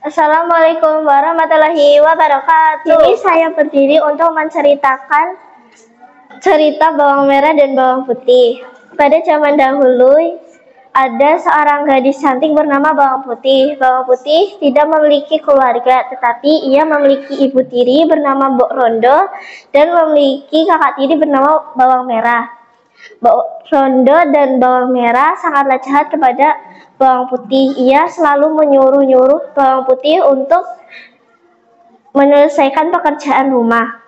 Assalamualaikum warahmatullahi wabarakatuh. Ini saya berdiri untuk menceritakan cerita bawang merah dan bawang putih. Pada zaman dahulu, ada seorang gadis cantik bernama Bawang Putih. Bawang Putih tidak memiliki keluarga, tetapi ia memiliki ibu tiri bernama Mbok Rondo dan memiliki kakak tiri bernama Bawang Merah. Mbok Rondo dan Bawang Merah sangatlah jahat kepada Bawang Putih. Ia selalu menyuruh-nyuruh Bawang Putih untuk menyelesaikan pekerjaan rumah.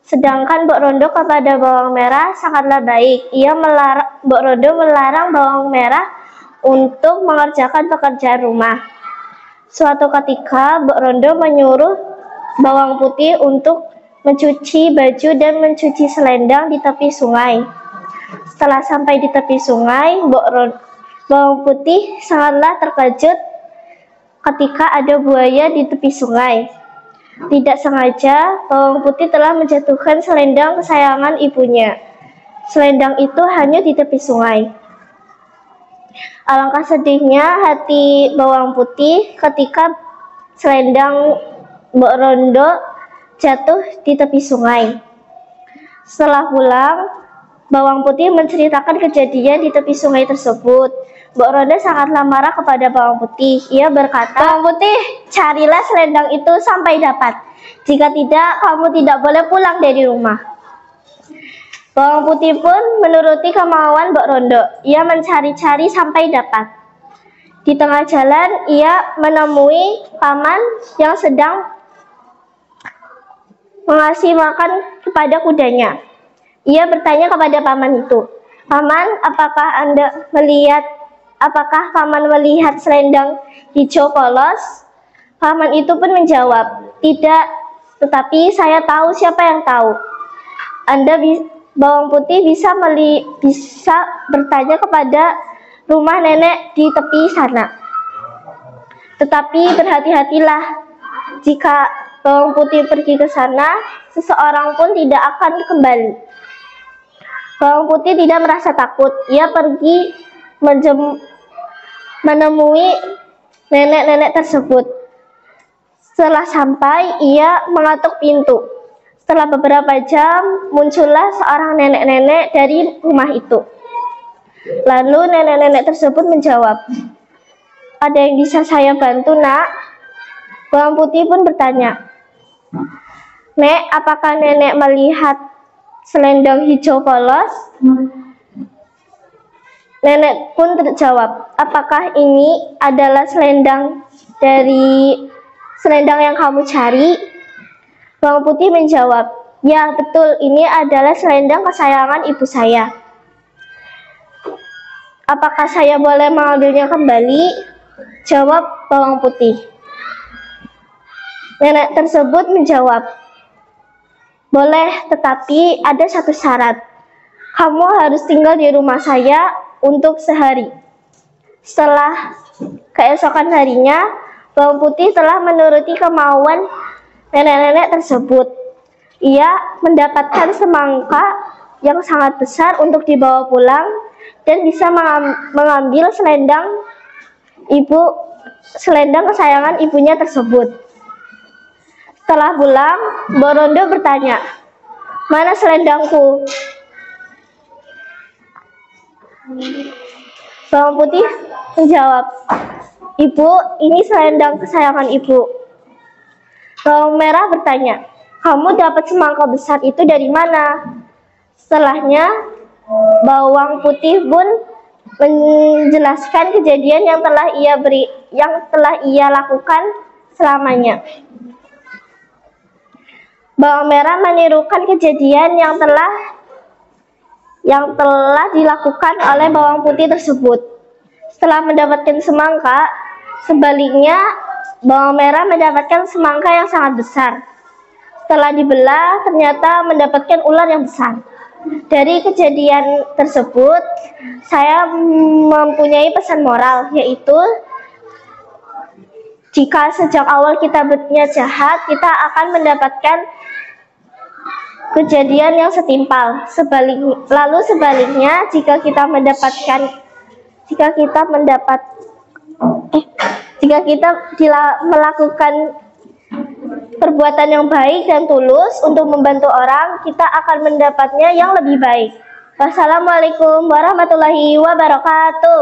Sedangkan Mbok Rondo kepada Bawang Merah sangatlah baik. Mbok Rondo melarang Bawang Merah untuk mengerjakan pekerjaan rumah. Suatu ketika Mbok Rondo menyuruh Bawang Putih untuk mencuci baju dan mencuci selendang di tepi sungai. Setelah sampai di tepi sungai, Bawang Putih sangatlah terkejut ketika ada buaya di tepi sungai. Tidak sengaja, Bawang Putih telah menjatuhkan selendang kesayangan ibunya. Selendang itu hanyut di tepi sungai. Alangkah sedihnya hati Bawang Putih ketika selendang Mbok Rondo jatuh di tepi sungai. Setelah pulang, Bawang Putih menceritakan kejadian di tepi sungai tersebut. Mbok Rondo sangatlah marah kepada Bawang Putih. Ia berkata, "Bawang Putih, carilah selendang itu sampai dapat. Jika tidak, kamu tidak boleh pulang dari rumah." Bawang Putih pun menuruti kemauan Mbok Rondo. Ia mencari-cari sampai dapat. Di tengah jalan, ia menemui paman yang sedang mengasih makan kepada kudanya. Ia bertanya kepada paman itu, "Paman, apakah paman melihat selendang hijau polos?" Paman itu pun menjawab, "Tidak, tetapi saya tahu siapa yang tahu." Bawang Putih bisa bertanya kepada rumah nenek di tepi sana. Tetapi berhati-hatilah, jika Bawang Putih pergi ke sana, seseorang pun tidak akan kembali. Bawang Putih tidak merasa takut. Ia pergi menemui nenek-nenek tersebut. Setelah sampai, ia mengetuk pintu. Setelah beberapa jam, muncullah seorang nenek-nenek dari rumah itu. Lalu nenek-nenek tersebut menjawab, "Ada yang bisa saya bantu, Nak?" Bawang Putih pun bertanya, "Nek, apakah nenek melihat selendang hijau polos?" Nenek pun terjawab, "Apakah ini adalah selendang yang kamu cari?" Bawang Putih menjawab, "Ya, betul, ini adalah selendang kesayangan ibu saya." "Apakah saya boleh mengambilnya kembali?" jawab Bawang Putih. Nenek tersebut menjawab, "Boleh, tetapi ada satu syarat. Kamu harus tinggal di rumah saya untuk sehari." Setelah keesokan harinya, Bawang Putih telah menuruti kemauan nenek-nenek tersebut. Ia mendapatkan semangka yang sangat besar untuk dibawa pulang dan bisa mengambil selendang kesayangan ibunya tersebut. Setelah pulang, Mbok Rondo bertanya, "Mana selendangku?" Bawang Putih menjawab, "Ibu, ini selendang kesayangan ibu." Bawang Merah bertanya, "Kamu dapat semangka besar itu dari mana?" Setelahnya, Bawang Putih pun menjelaskan kejadian yang telah ia lakukan selamanya. Bawang Merah menirukan kejadian yang telah dilakukan oleh Bawang Putih tersebut. Setelah mendapatkan semangka, sebaliknya Bawang Merah mendapatkan semangka yang sangat besar. Setelah dibelah, ternyata mendapatkan ular yang besar. Dari kejadian tersebut, saya mempunyai pesan moral, yaitu jika sejak awal kita berniat jahat, kita akan mendapatkan kejadian yang setimpal. Sebaliknya, jika kita mendapat Jika kita melakukan perbuatan yang baik dan tulus untuk membantu orang, kita akan mendapatnya yang lebih baik. Wassalamualaikum warahmatullahi wabarakatuh.